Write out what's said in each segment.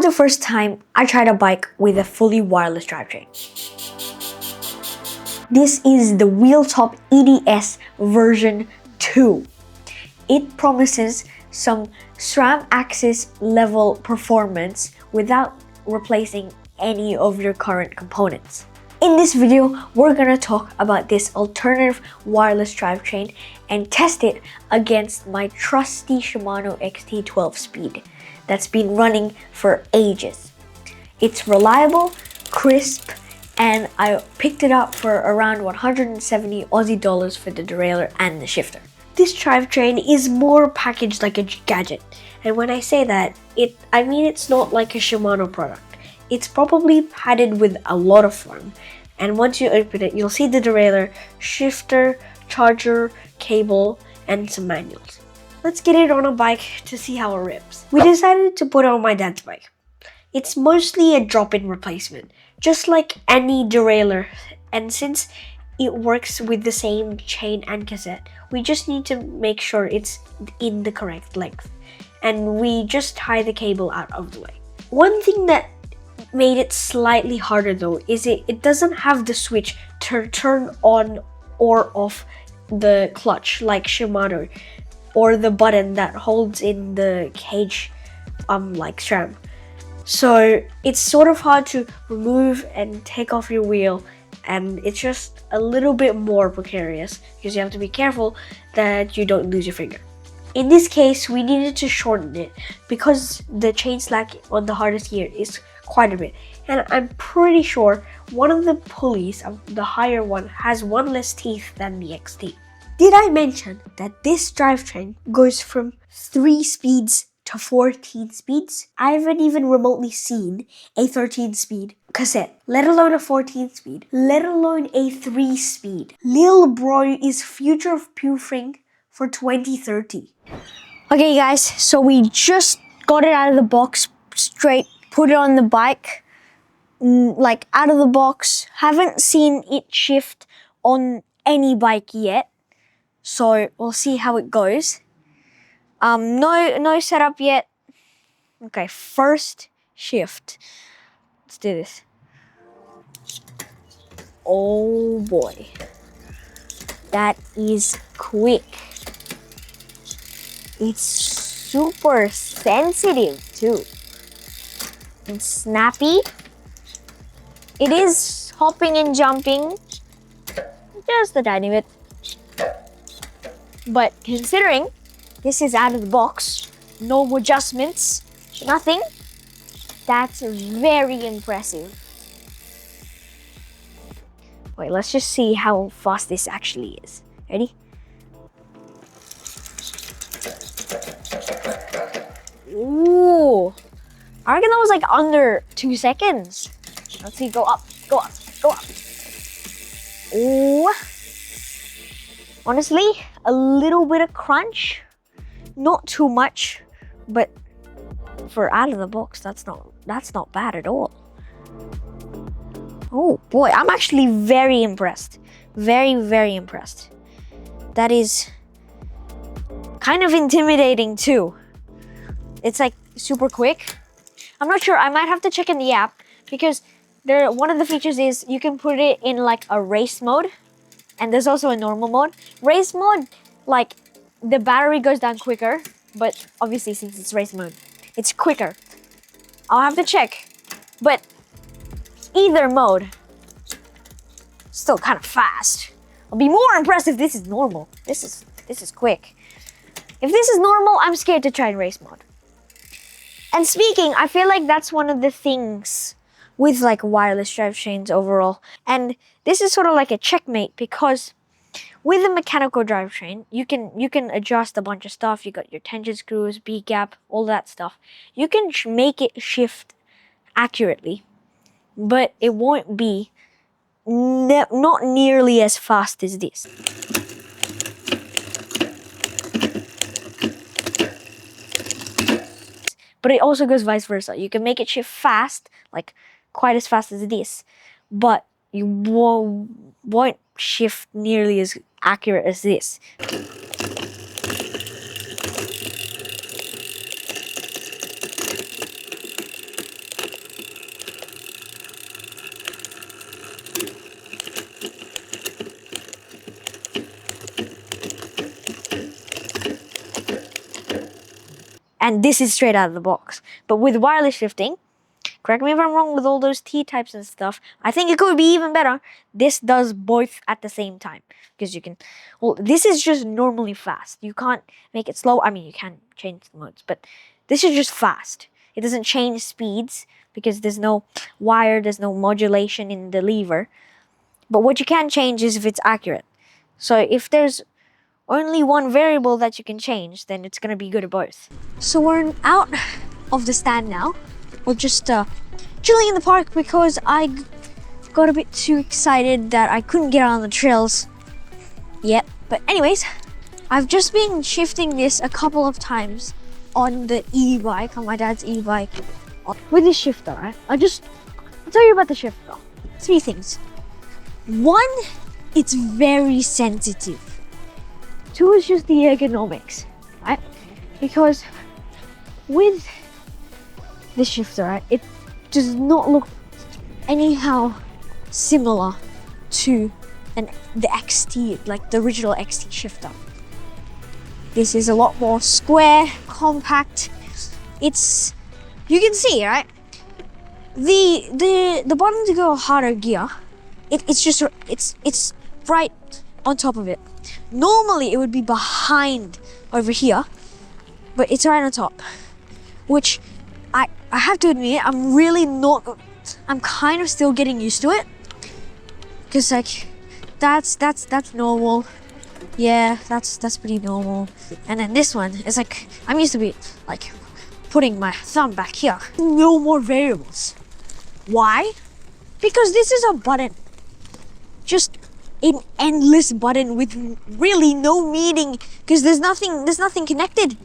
For the first time, I tried a bike with a fully wireless drivetrain. This is the WheelTop EDS version 2. It promises some SRAM AXS level performance without replacing any of your current components. In this video, we're gonna talk about this alternative wireless drivetrain and test it against my trusty Shimano XT 12 speed that's been running for ages. It's reliable, crisp, and I picked it up for around 170 Aussie dollars for the derailleur and the shifter. This drivetrain is more packaged like a gadget, and when I say that, I mean it's not like a Shimano product. It's probably padded with a lot of foam, and once you open it, you'll see the derailleur, shifter, charger, cable, and some manuals. Let's get it on a bike to see how it rips. We decided to put it on my dad's bike. It's mostly a drop-in replacement, just like any derailleur, and since it works with the same chain and cassette, we just need to make sure it's in the correct length, and we just tie the cable out of the way. One thing that made it slightly harder though is it doesn't have the switch to turn on or off the clutch like Shimano, or the button that holds in the cage like SRAM. So it's sort of hard to remove and take off your wheel, and it's just a little bit more precarious because you have to be careful that you don't lose your finger. In this case, we needed to shorten it because the chain slack on the hardest gear is quite a bit, and I'm pretty sure one of the pulleys, the higher one, has one less teeth than the XT. Did I mention that this drivetrain goes from 3 speeds to 14 speeds? I haven't even remotely seen a 13 speed cassette, let alone a 14 speed, let alone a 3 speed. Lil bro is future proofing for 2030. Okay guys, so we just got it out of the box straight, put it on the bike, like out of the box. Haven't seen it shift on any bike yet, so we'll see how it goes. No setup yet. Okay, first shift. Let's do this. Oh boy, that is quick. It's super sensitive too. And snappy. It is hopping and jumping just a tiny bit. But considering this is out of the box, no adjustments, nothing, that's very impressive. Wait, let's just see how fast this actually is. Ready? Ooh, I reckon that was like under 2 seconds. Let's see, go up, go up, go up. Ooh. Honestly, a little bit of crunch. Not too much, but for out of the box, that's not bad at all. Oh boy, I'm actually very impressed. Very, very impressed. That is kind of intimidating too. It's like super quick. I'm not sure, I might have to check in the app because one of the features is you can put it in like a race mode, and there's also a normal mode. Race mode, like the battery goes down quicker, but obviously since it's race mode, it's quicker. I'll have to check, but either mode, still kind of fast. I'll be more impressed if this is normal. This is quick. If this is normal, I'm scared to try in race mode. And speaking, I feel like that's one of the things with like wireless drivetrains overall. And this is sort of like a checkmate because with a mechanical drivetrain, you can adjust a bunch of stuff. You got your tension screws, B gap, all that stuff. You can make it shift accurately, but it won't be not nearly as fast as this. But it also goes vice versa. You can make it shift fast, like quite as fast as this, but you won't shift nearly as accurate as this. and this is straight out of the box. But with wireless shifting, correct me if I'm wrong with all those T-types and stuff, I think it could be even better. This does both at the same time. Because you can, well, this is just normally fast. You can't make it slow. I mean, you can change the modes, but this is just fast. It doesn't change speeds because there's no wire, there's no modulation in the lever. But what you can change is if it's accurate. So if there's only one variable that you can change, then it's going to be good at both. So we're out of the stand now. We're just chilling in the park because I got a bit too excited that I couldn't get on the trails yet. But anyways, I've just been shifting this a couple of times on the e-bike, on my dad's e-bike, with the shifter, right? I'll tell you about the shifter. 3 things. 1, it's very sensitive. 2 is just the ergonomics, right? Because with the shifter, right, it does not look anyhow similar to the XT, like the original XT shifter. This is a lot more square, compact. It's, you can see, right? The button to go harder gear, it's right on top of it. Normally it would be behind over here, but it's right on top, which I have to admit, I'm kind of still getting used to it, because like that's normal. Yeah, that's pretty normal. And then this one is like, I'm used to be like putting my thumb back here. No more variables. Why? Because this is a button, just an endless button with really no meaning, because there's nothing connected.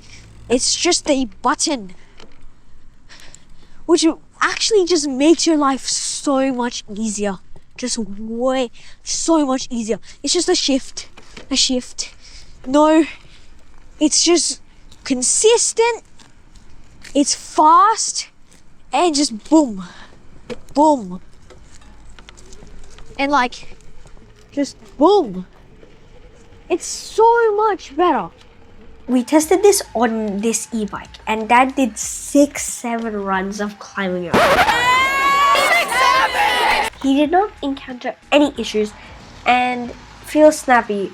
It's just a button, which actually just makes your life so much easier. So much easier. It's just a shift. No, it's just consistent, it's fast, and just boom, boom. And like, just boom. It's so much better. We tested this on this e-bike, and Dad did 6-7 runs of climbing up. He did not encounter any issues and feel snappy,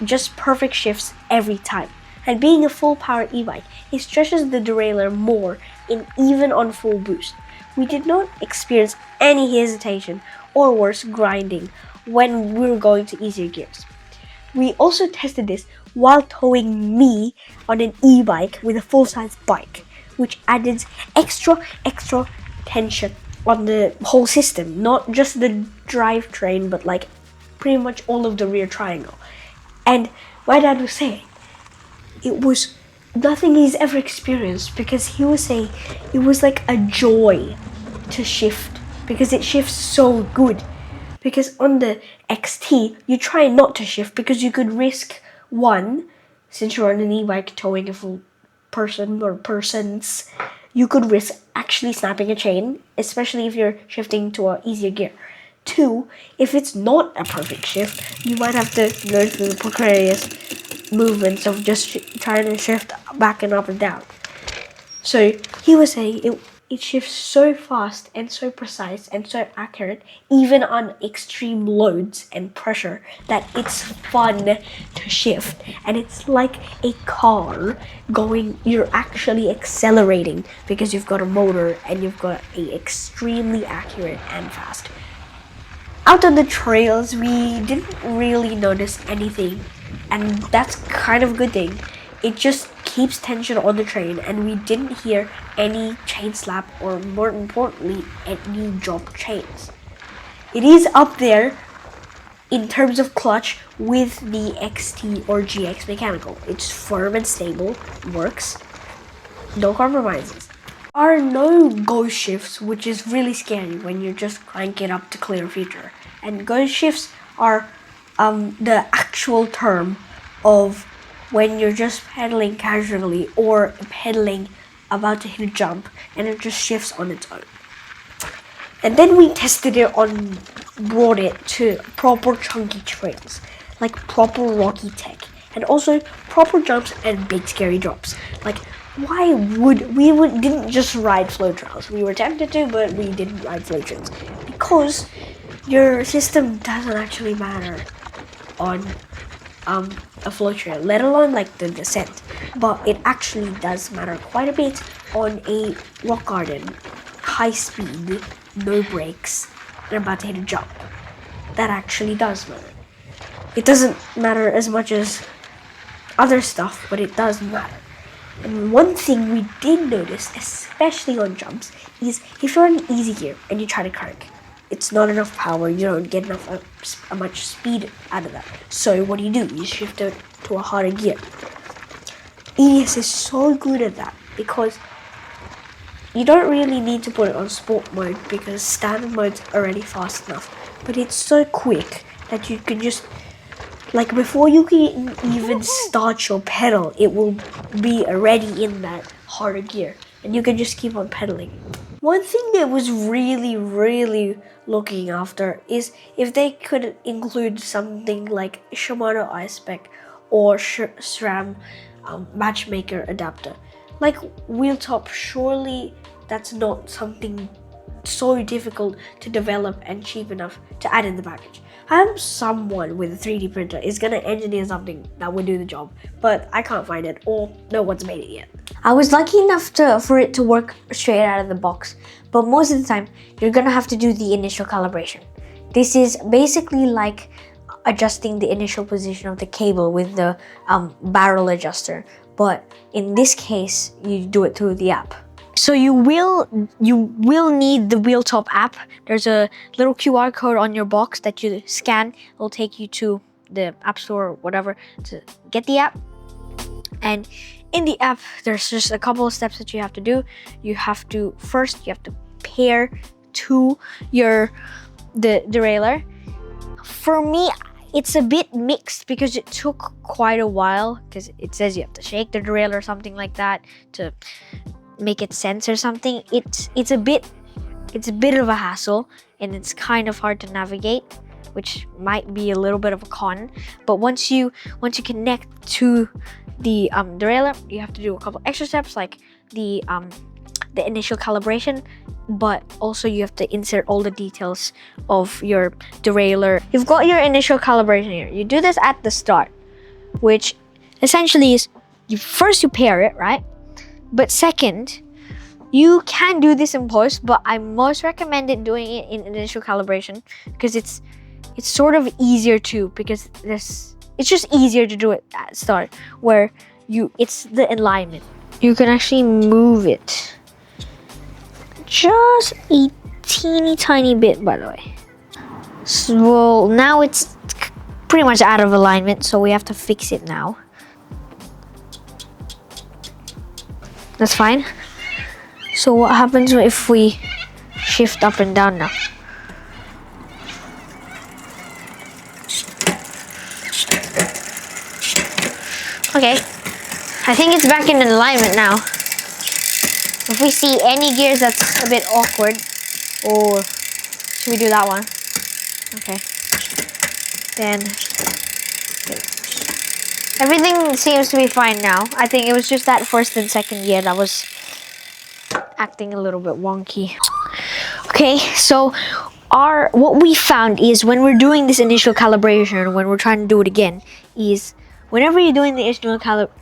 just perfect shifts every time. And being a full power e-bike, it stretches the derailleur more even on full boost. We did not experience any hesitation or worse, grinding when we were going to easier gears. We also tested this while towing me on an e-bike with a full-size bike, which added extra tension on the whole system, not just the drivetrain, but like pretty much all of the rear triangle. And my dad was saying it was nothing he's ever experienced, because he was saying it was like a joy to shift, because it shifts so good. Because on the XT, you try not to shift because you could risk, one, since you're on an e-bike towing a full person or persons, you could risk actually snapping a chain, especially if you're shifting to an easier gear. 2, if it's not a perfect shift, you might have to go through the precarious movements of just trying to shift back and up and down. So he was saying it shifts so fast and so precise and so accurate, even on extreme loads and pressure, that it's fun to shift. And it's like a car going, you're actually accelerating because you've got a motor and you've got a extremely accurate and fast. Out on the trails, we didn't really notice anything, and that's kind of a good thing. It just keeps tension on the train, and we didn't hear any chain slap, or more importantly, any dropped chains. It is up there in terms of clutch with the XT or GX mechanical. It's firm and stable, works, no compromises. There are no ghost shifts, which is really scary when you're just cranking up to clear a feature. And ghost shifts are the actual term of when you're just pedaling casually or pedaling about to hit a jump and it just shifts on its own. And then we tested it on, brought it to proper chunky trails, like proper rocky tech, and also proper jumps and big scary drops, like why would we didn't just ride flow trials? We were tempted to, but we didn't ride flow trains because your system doesn't actually matter on a flow trail, let alone like the descent. But it actually does matter quite a bit on a rock garden, high speed, no brakes, and about to hit a jump. That actually does matter. It doesn't matter as much as other stuff, but it does matter. And one thing we did notice, especially on jumps, is if you're in easy gear and you try to crank, it's not enough power, you don't get enough much speed out of that. So what do? You shift it to a harder gear. EDS is so good at that because you don't really need to put it on sport mode because standard mode's already fast enough. But it's so quick that you can just, like, before you can even start your pedal, it will be already in that harder gear and you can just keep on pedaling. One thing that was really looking after is if they could include something like Shimano iSpec or SRAM matchmaker adapter. Like WheelTop, surely that's not something so difficult to develop and cheap enough to add in the package. I'm someone with a 3D printer is gonna engineer something that would do the job, but I can't find it or no one's made it yet. I was lucky enough for it to work straight out of the box, but most of the time you're gonna have to do the initial calibration. This is basically like adjusting the initial position of the cable with the barrel adjuster, but in this case you do it through the app. So you will need the WheelTop app. There's a little QR code on your box that you scan. It'll take you to the app store or whatever to get the app. And in the app, there's just a couple of steps that you have to do. You have to pair to the derailleur. For me, it's a bit mixed because it took quite a while because it says you have to shake the derailleur or something like that to make it sense or something. It's a bit of a hassle and it's kind of hard to navigate, which might be a little bit of a con. But once you connect to the derailleur, you have to do a couple extra steps like the initial calibration, but also you have to insert all the details of your derailleur. You've got your initial calibration here. You do this at the start, which essentially is you pair it, right? But second, you can do this in post, but I most recommend doing it in initial calibration because it's sort of easier to, because it's just easier to do it at start where it's the alignment. You can actually move it just a teeny tiny bit, by the way. So, well, now it's pretty much out of alignment, so we have to fix it now. That's fine. So what happens if we shift up and down now? Okay, I think it's back in alignment now. If we see any gears that's a bit awkward, or should we do that one? Okay. Then everything seems to be fine now. I think it was just that first and second gear that was acting a little bit wonky. Okay, so what we found is when we're doing this initial calibration, when we're trying to do it again, is whenever you're doing the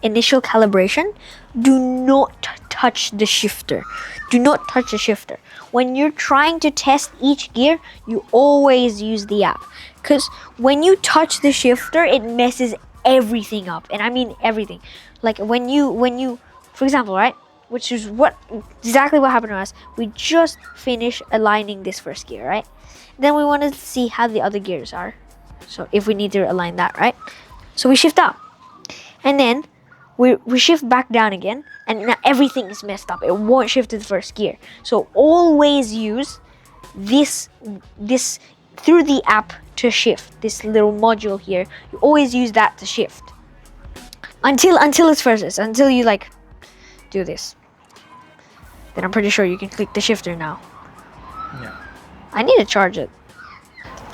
initial calibration, do not touch the shifter. Do not touch the shifter. When you're trying to test each gear, you always use the app. Because when you touch the shifter, it messes everything up. And I mean everything. Like when you, for example, right? Which is exactly what happened to us. We just finished aligning this first gear, right? Then we wanted to see how the other gears are. So if we need to align that, right? So we shift up. And then we shift back down again. And now everything is messed up. It won't shift to the first gear. So always use this through the app to shift. This little module here. You always use that to shift. Until it's first. Until you like do this. Then I'm pretty sure you can click the shifter now. Yeah. I need to charge it.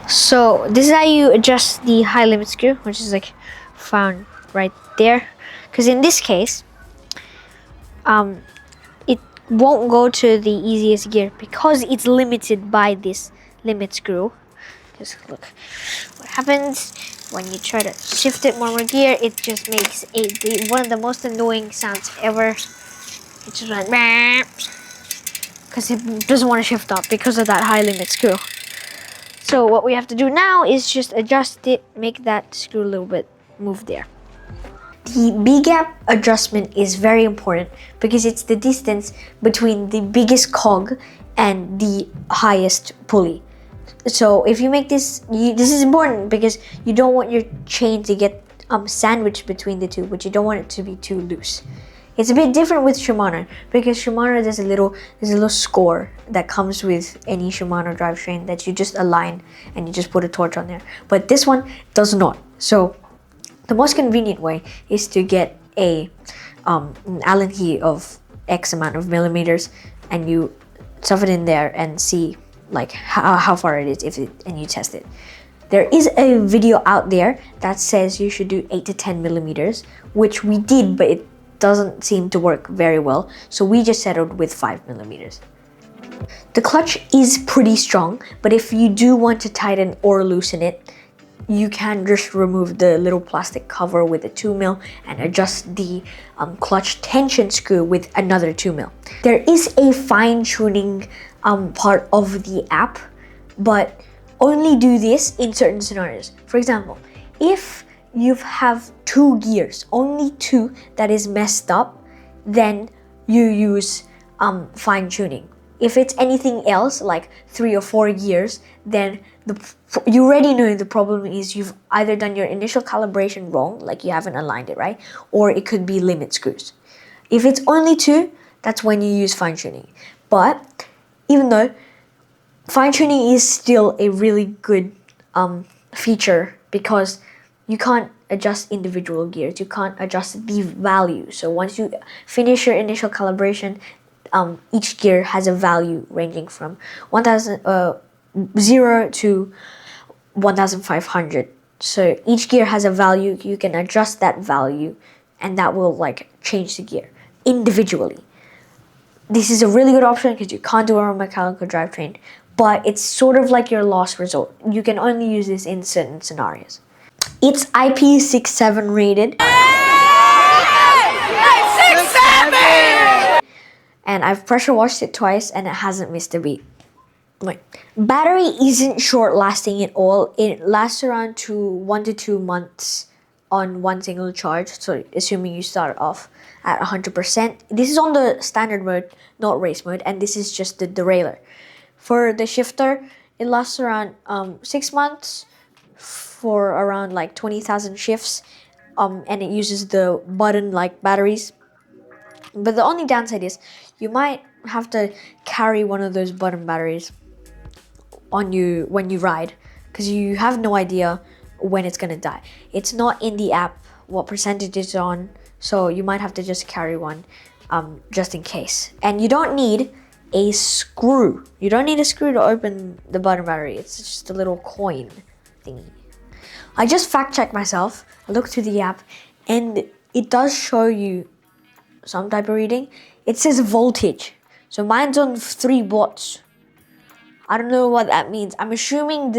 So this is how you adjust the high limit screw, which is like found right there. Because in this case, it won't go to the easiest gear because it's limited by this limit screw. Just look what happens when you try to shift it one more gear. It just makes one of the most annoying sounds ever. It's just like because it doesn't want to shift up because of that high limit screw. So what we have to do now is just adjust it, make that screw a little bit move there. The B-gap adjustment is very important because it's the distance between the biggest cog and the highest pulley. So if you make this, this is important because you don't want your chain to get sandwiched between the two, but you don't want it to be too loose. It's a bit different with Shimano because Shimano there's a little score that comes with any Shimano drivetrain that you just align and you just put a torch on there. But this one does not. So the most convenient way is to get an Allen key of X amount of millimeters and you stuff it in there and see like how far it is and you test it. There is a video out there that says you should do 8 to 10 millimeters, which we did, but it doesn't seem to work very well. So we just settled with 5 millimeters. The clutch is pretty strong, but if you do want to tighten or loosen it, you can just remove the little plastic cover with a 2mm and adjust the clutch tension screw with another 2mm. There is a fine-tuning part of the app, but only do this in certain scenarios. For example, if you have 2 gears, only 2 that is messed up, then you use fine-tuning. If it's anything else, like 3 or 4 gears, then you already know the problem is you've either done your initial calibration wrong, like you haven't aligned it right, or it could be limit screws. If it's only 2, that's when you use fine-tuning. But even though fine-tuning is still a really good feature because you can't adjust individual gears, you can't adjust the value. So once you finish your initial calibration, each gear has a value ranging from 0 to 1500. So each gear has a value. You can adjust that value and that will like change the gear individually. This is a really good option because you can't do it on a mechanical drivetrain, but it's sort of like your last resort. You can only use this in certain scenarios. It's IP67 rated. And I've pressure washed it twice and it hasn't missed a beat. Right. Battery isn't short lasting at all. It lasts around 1 to 2 months on one single charge. So assuming you start off at 100%. This is on the standard mode, not race mode, and this is just the derailleur. For the shifter, it lasts around 6 months for around like 20,000 shifts, and it uses the button-like batteries. But the only downside is you might have to carry one of those button batteries on you when you ride because you have no idea when it's gonna die. It's not in the app what percentage it's on, so you might have to just carry one just in case. And you don't need a screw. You don't need a screw to open the button battery. It's just a little coin thingy. I just fact checked myself. I looked through the app and it does show you some type of reading. It says voltage. So mine's on 3 watts. I don't know what that means. I'm assuming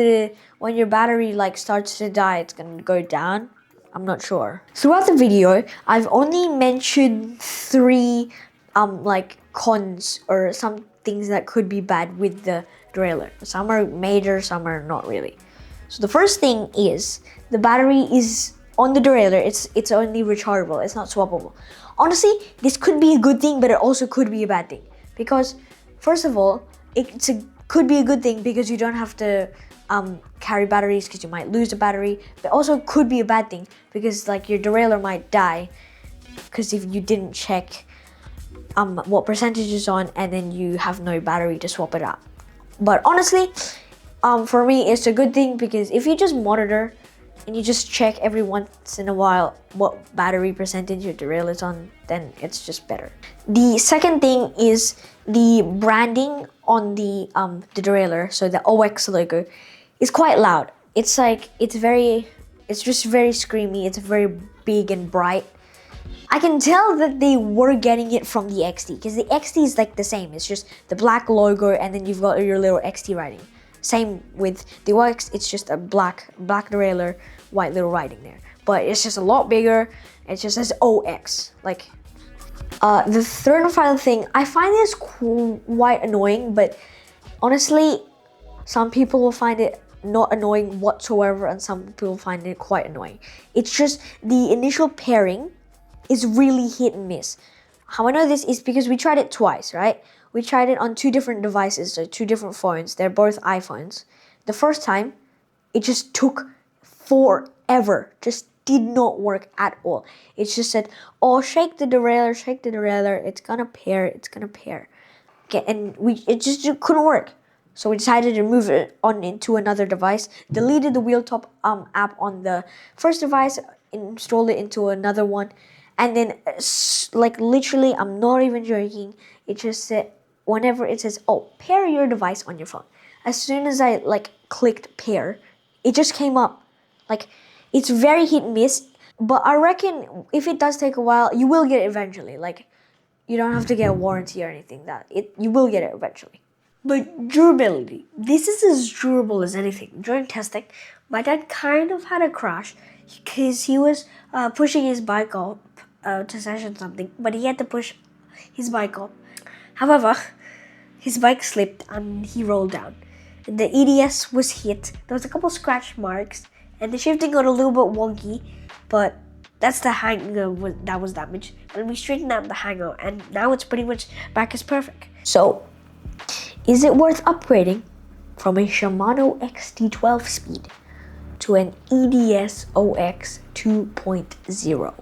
when your battery like starts to die, it's gonna go down. I'm not sure. Throughout the video, I've only mentioned 3 like cons or some things that could be bad with the derailleur. Some are major, some are not really. So the first thing is the battery is on the derailleur. It's only rechargeable. It's not swappable. Honestly, this could be a good thing, but it also could be a bad thing because first of all, could be a good thing because you don't have to carry batteries because you might lose the battery, but also could be a bad thing because like your derailleur might die because if you didn't check what percentage is on and then you have no battery to swap it out. But honestly, for me, it's a good thing because if you just monitor and you just check every once in a while what battery percentage your derailleur is on, then it's just better. The second thing is the branding on the derailleur, so the OX logo, is quite loud. It's just very screamy. It's very big and bright. I can tell that they were getting it from the XT, because the XT is like the same. It's just the black logo and then you've got your little XT writing. Same with the OX, it's just a black derailleur, white little writing there. But it's just a lot bigger. It just says OX. Like, the third and final thing, I find this quite annoying, but honestly, some people will find it not annoying whatsoever, and some people find it quite annoying. It's just the initial pairing is really hit and miss. How I know this is because we tried it twice, right? We tried it on 2 different devices, so 2 different phones. They're both iPhones. The first time, it just took forever. Just did not work at all. It just said, oh, shake the derailleur, it's gonna pair. Okay, and it just couldn't work. So we decided to move it on into another device, deleted the WheelTop app on the first device, installed it into another one, and then, like, literally, I'm not even joking, it just said, whenever it says, oh, pair your device on your phone, as soon as I, like, clicked pair, it just came up. Like, it's very hit and miss, but I reckon if it does take a while, you will get it eventually. Like, you don't have to get a warranty or anything. You will get it eventually. But durability, this is as durable as anything. During testing, my dad kind of had a crash because he was pushing his bike up to session something, but he had to push his bike up. However, his bike slipped and he rolled down. The EDS was hit. There was a couple scratch marks, and the shifting got a little bit wonky, but that's the hanger that was damaged. And we straightened out the hanger, and now it's pretty much back as perfect. So, is it worth upgrading from a Shimano XT 12 speed to an EDS OX 2.0?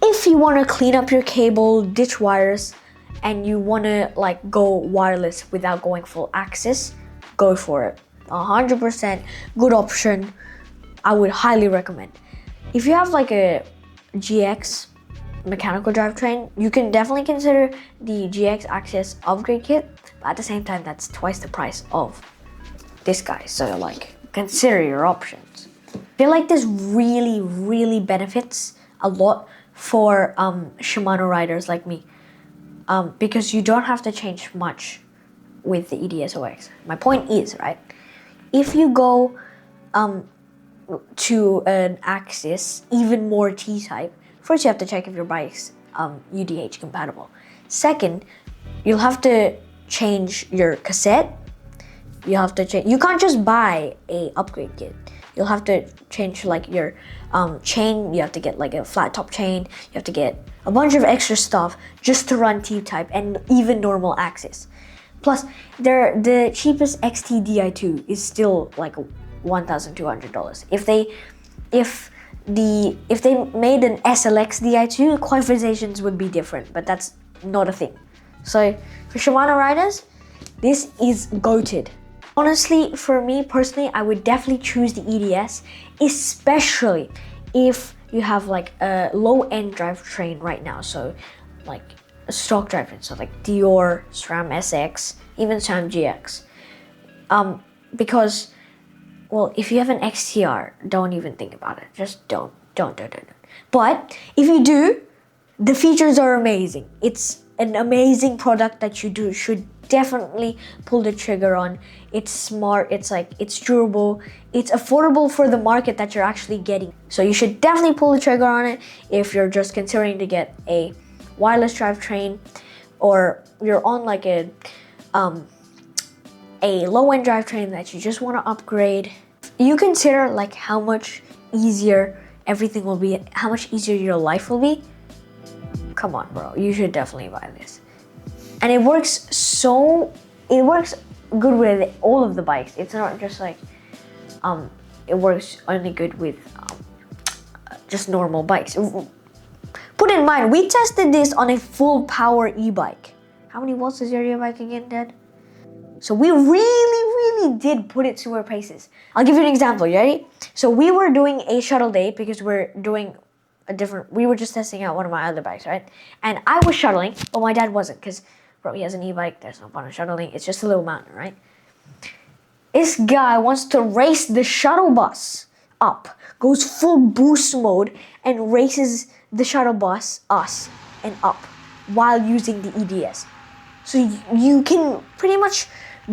If you want to clean up your cable, ditch wires, and you want to like go wireless without going full access, go for it. 100% good option. I would highly recommend. If you have like a GX mechanical drivetrain, you can definitely consider the GX AXS upgrade kit. But at the same time, that's twice the price of this guy. So like, consider your options. I feel like this really benefits a lot for Shimano riders like me, because you don't have to change much with the EDS OX. My point is, right, if you go to an AXS, even more T-type, first you have to check if your bike's UDH compatible. Second, you'll have to change your cassette. You have to change. You can't just buy a upgrade kit. You'll have to change like your chain. You have to get like a flat top chain. You have to get a bunch of extra stuff just to run T-type and even normal AXS. Plus, the cheapest XT Di2 is still like $1,200. If they made an SLX Di2, qualifications would be different, but that's not a thing. So for Shimano riders, this is goated. Honestly, for me personally, I would definitely choose the EDS, especially if you have like a low-end drivetrain right now. So like a stock drivetrain, so like Dior, SRAM AXS, even SRAM GX. Because, well, if you have an XTR, don't even think about it. Just don't. But if you do, the features are amazing. It's an amazing product that you should definitely pull the trigger on. It's smart, it's durable, it's affordable for the market that you're actually getting. So you should definitely pull the trigger on it if you're just considering to get a wireless drivetrain, or you're on like a low-end drivetrain that you just want to upgrade. You consider like how much easier everything will be, how much easier your life will be. Come on, bro, you should definitely buy this. And it works good with all of the bikes. It's not just like, it works only good with just normal bikes. Put in mind, we tested this on a full power e-bike. How many watts is your e-bike again, Dad? So we really did put it to our paces. I'll give you an example, you ready? So we were doing a shuttle day because we were just testing out one of my other bikes, right? And I was shuttling, but my dad wasn't, because bro, he has an e-bike, there's no point in shuttling, it's just a little mountain, right? This guy wants to race the shuttle bus up, goes full boost mode, and races the shuttle bus and up while using the EDS. So you can pretty much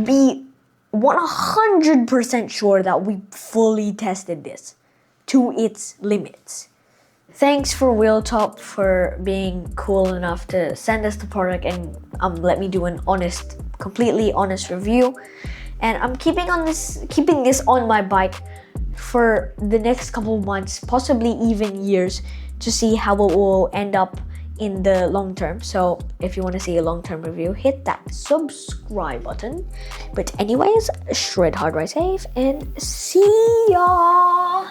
be 100% sure that we fully tested this to its limits. Thanks for WheelTop for being cool enough to send us the product and let me do an completely honest review. And I'm keeping this on my bike for the next couple of months, possibly even years, to see how it will end up in the long term. So if you want to see a long-term review, hit that subscribe button. But anyways, shred hard, ride safe, and see ya!